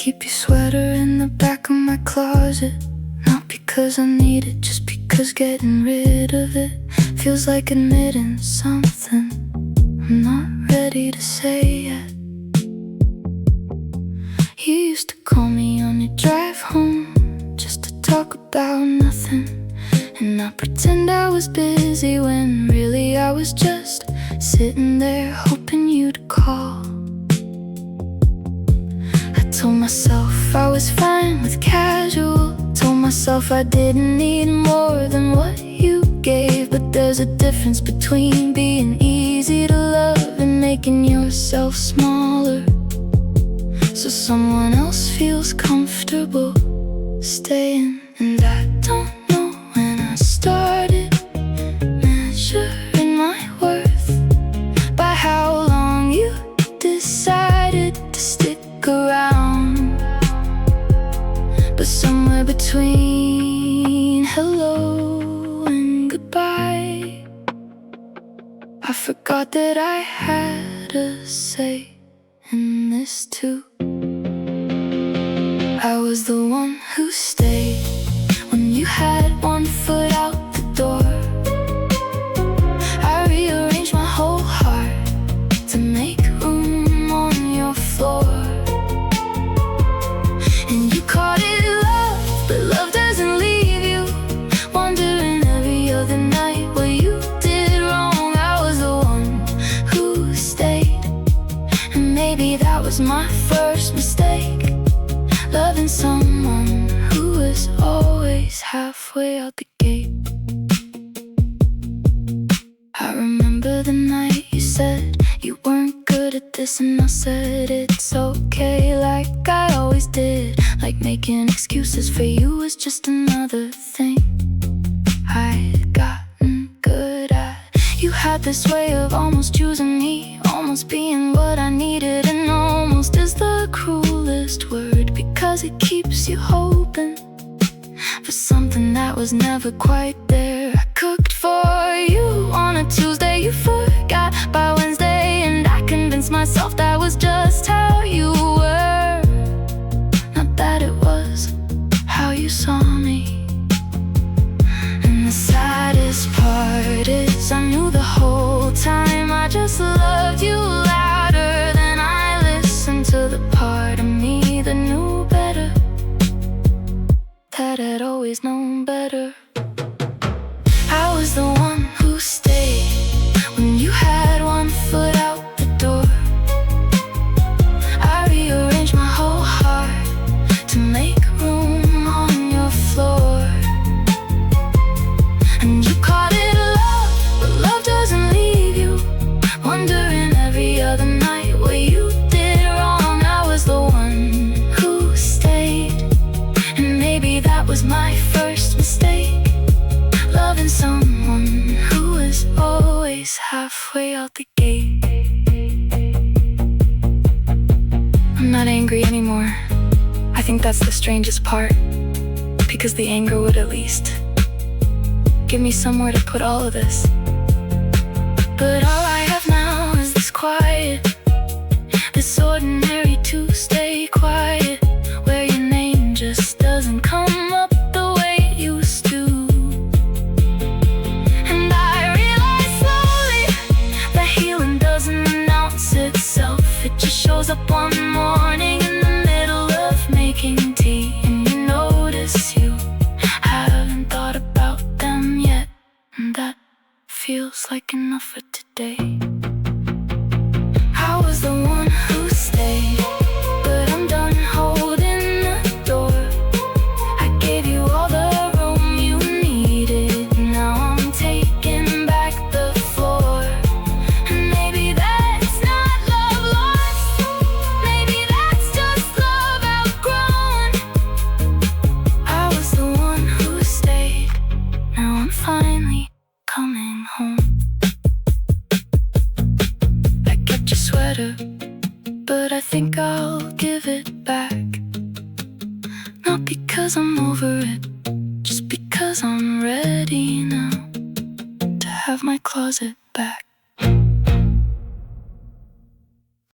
keep your sweater in the back of my closet. Not because I need it, just because getting rid of it feels like admitting something I'm not ready to say yet. You used to call me on your drive home just to talk about nothing, and I pretend I was busy when really I was just sitting there hoping you'd call. I told myself I was fine with casual, told myself I didn't need more than what you gave. But there's a difference between being easy to love and making yourself smaller so someone else feels comfortable staying. And I don't know when I started measuring my worth by how long you decided to stick around. But somewhere between hello and goodbye, I forgot that I had a say in this too. I was the one who stayed when you had one foot out the door. I rearranged my whole heart to make room on your floor. And you called it love, but love doesn't leave you wondering every other night what you did wrong. I was the one who stayed, and maybe that was my first mistake, loving someone who was always halfway out the gate. I remember the night you said you weren't good at this, and I said it's okay, like I always did. Like making excuses for you was just another thing I'd gotten good at. You had this way of almost choosing me, almost being what I needed, and almost is the cruelest word because it keeps you hoping for something that was never quite there. I cooked for you on a Tuesday, you forgot by Wednesday, and I convinced myself that was just how you were, not that it was how you saw me. And the saddest part is I knew the whole time I just loved you louder than I listened to the part of me that knew better, that had always known better. I was the one who stayed when you had one foot out the door. I rearranged my whole heart to make room on your floor. And you called it love, but love doesn't leave you wondering every other night what you did wrong. I was the one who stayed, and maybe that was my first mistake, loving someone who was always halfway out the gate. I'm not angry anymore. I think that's the strangest part, because the anger would at least give me somewhere to put all of this. But all I have now is this quiet, this ordinary Tuesday quiet, where your name just doesn't come up the way it used to. And I realize slowly that healing doesn't announce itself. It just shows up one morning in the middle of making tea, and you notice you haven't thought about them yet, and that feels like enough for today. I was the one who stayed, but I'm done holding the door. I gave you all the room you needed, now I'm taking back the floor. And maybe that's not love lost, maybe that's just love outgrown. I was the one who stayed, now I'm finally coming home. I kept your sweater, but I think I'll give it back. Not because I'm over it, just because I'm ready now to have my closet back.